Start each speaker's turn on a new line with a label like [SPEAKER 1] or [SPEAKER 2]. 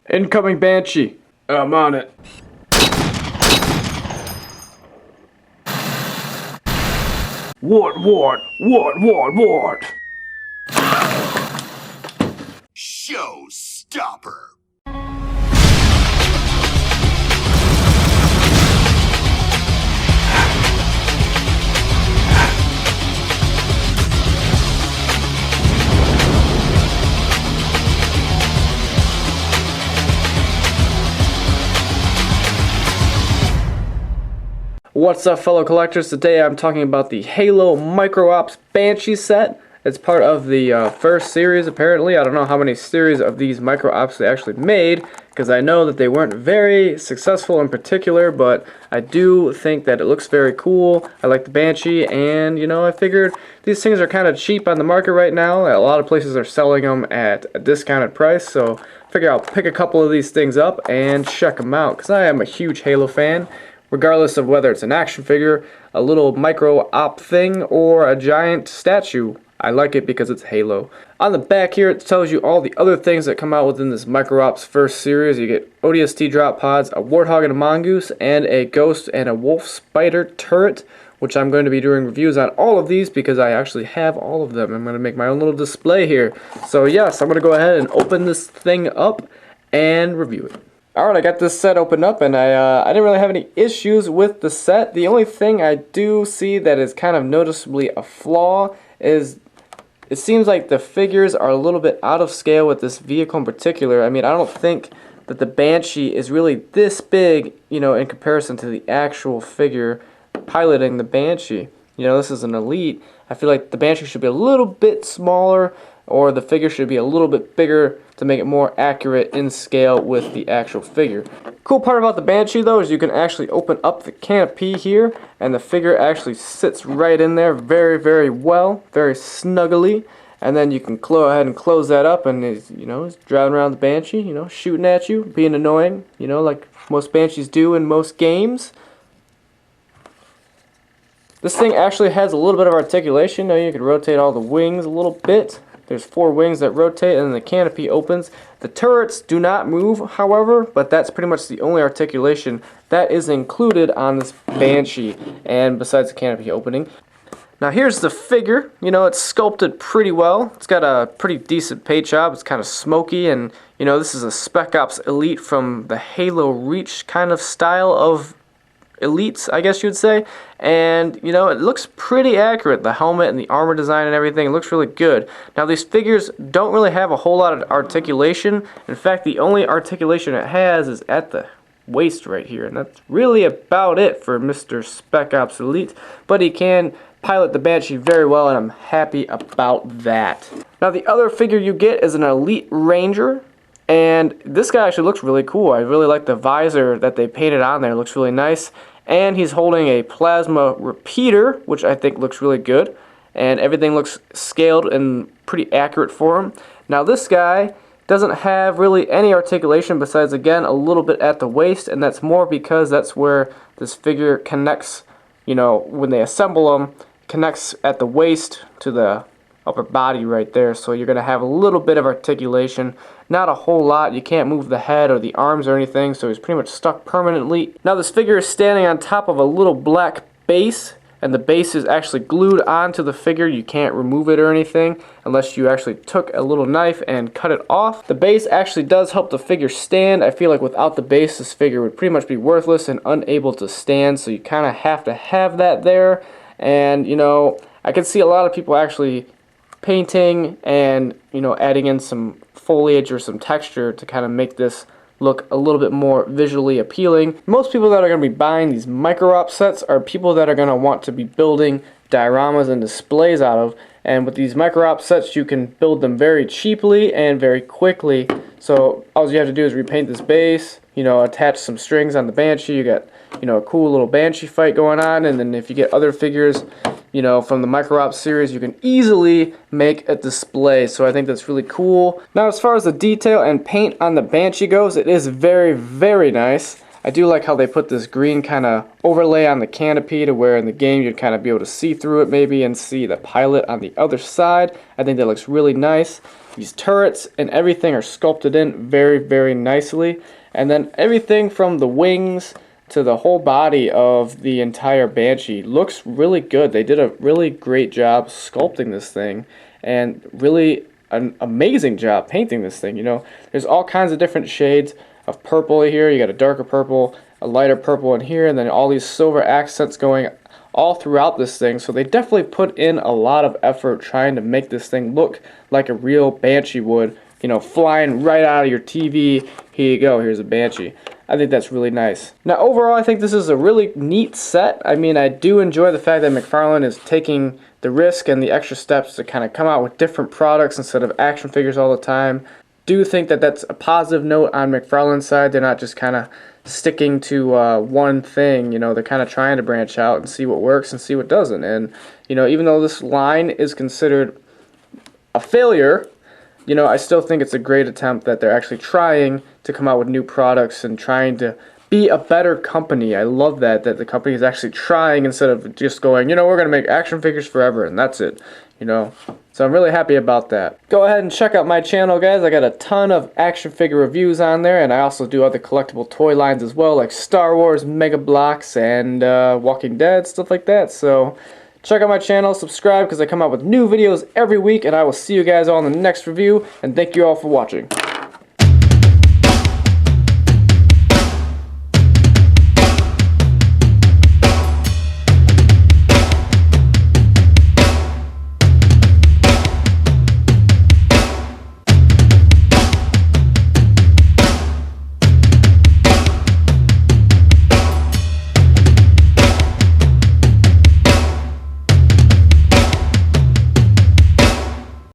[SPEAKER 1] Incoming Banshee. I'm on it. What?
[SPEAKER 2] Showstopper.
[SPEAKER 1] What's up, fellow collectors? Today I'm talking about the Halo Micro Ops Banshee set. It's part of the first series, apparently. I don't know how many series of these Micro Ops they actually made, because I know that they weren't very successful in particular, but I do think that it looks very cool. I like the Banshee, and, you know, I figured these things are kind of cheap on the market right now. A lot of places are selling them at a discounted price, so I figure I'll pick a couple of these things up and check them out, because I am a huge Halo fan. Regardless of whether it's an action figure, a little micro op thing, or a giant statue, I like it because it's Halo. On the back here, it tells you all the other things that come out within this Micro Ops first series. You get ODST drop pods, a Warthog and a Mongoose, and a Ghost and a Wolf Spider turret, which I'm going to be doing reviews on all of these because I actually have all of them. I'm going to make my own little display here. So yes, I'm going to go ahead and open this thing up and review it. Alright, I got this set opened up, and I didn't really have any issues with the set. The only thing I do see that is kind of noticeably a flaw is it seems like the figures are a little bit out of scale with this vehicle in particular. I mean, I don't think that the Banshee is really this big, you know, in comparison to the actual figure piloting the Banshee. You know, this is an Elite. I feel like the Banshee should be a little bit smaller, or the figure should be a little bit bigger to make it more accurate in scale with the actual figure. Cool part about the Banshee though is you can actually open up the canopy here, and the figure actually sits right in there very well, very snuggly. And then you can go ahead and close that up, and he's driving around the Banshee, you know, shooting at you, being annoying, you know, like most Banshees do in most games. This thing actually has a little bit of articulation. Now you can rotate all the wings a little bit. There's 4 wings that rotate, and then the canopy opens. The turrets do not move, however, but that's pretty much the only articulation that is included on this Banshee, and besides the canopy opening. Now here's the figure. You know, it's sculpted pretty well. It's got a pretty decent paint job. It's kind of smoky, and, you know, this is a Spec Ops Elite from the Halo Reach kind of style of Elites, I guess you'd say. And, you know, it looks pretty accurate. The helmet and the armor design and everything, it looks really good. Now, these figures don't really have a whole lot of articulation. In fact, the only articulation it has is at the waist right here, and that's really about it for Mr. Spec Ops Elite. But he can pilot the Banshee very well, and I'm happy about that. Now, the other figure you get is an Elite Ranger. And this guy actually looks really cool. I really like the visor that they painted on there. It looks really nice. And he's holding a plasma repeater, which I think looks really good. And everything looks scaled and pretty accurate for him. Now this guy doesn't have really any articulation besides, again, a little bit at the waist. And that's more because that's where this figure connects, you know, when they assemble him, connects at the waist to the upper body right there. So you're going to have a little bit of articulation. Not a whole lot. You can't move the head or the arms or anything, so he's pretty much stuck permanently. Now this figure is standing on top of a little black base, and the base is actually glued onto the figure. You can't remove it or anything unless you actually took a little knife and cut it off. The base actually does help the figure stand. I feel like without the base, this figure would pretty much be worthless and unable to stand, so you kind of have to have that there. And, you know, I can see a lot of people actually painting and, you know, adding in some foliage or some texture to kind of make this look a little bit more visually appealing. Most people that are going to be buying these Micro Ops sets are people that are going to want to be building dioramas and displays out of, and with these Micro Ops sets you can build them very cheaply and very quickly. So all you have to do is repaint this base, you know, attach some strings on the Banshee. You got, you know, a cool little Banshee fight going on, and then if you get other figures, you know, from the Micro Ops series, you can easily make a display. So I think that's really cool. Now, as far as the detail and paint on the Banshee goes, it is very nice. I do like how they put this green kind of overlay on the canopy to where in the game you'd kind of be able to see through it maybe and see the pilot on the other side. I think that looks really nice. These turrets and everything are sculpted in very, very nicely. And then everything from the wings to the whole body of the entire Banshee looks really good. They did a really great job sculpting this thing and really an amazing job painting this thing. You know, there's all kinds of different shades of purple here. You got a darker purple, a lighter purple in here, and then all these silver accents going all throughout this thing. So they definitely put in a lot of effort trying to make this thing look like a real Banshee would. You know, flying right out of your TV. Here you go, here's a Banshee. I think that's really nice. Now overall, I think this is a really neat set. I mean, I do enjoy the fact that McFarlane is taking the risk and the extra steps to kind of come out with different products instead of action figures all the time. Do think that that's a positive note on McFarlane's side. They're not just kind of sticking to one thing. You know, they're kind of trying to branch out and see what works and see what doesn't. And, you know, even though this line is considered a failure, you know, I still think it's a great attempt that they're actually trying to come out with new products and trying to be a better company. I love that the company is actually trying instead of just going, you know, we're going to make action figures forever and that's it, you know. So I'm really happy about that. Go ahead and check out my channel, guys. I got a ton of action figure reviews on there, and I also do other collectible toy lines as well, like Star Wars, Mega Bloks, and Walking Dead, stuff like that. So check out my channel, subscribe, because I come out with new videos every week, and I will see you guys all in the next review, and thank you all for watching.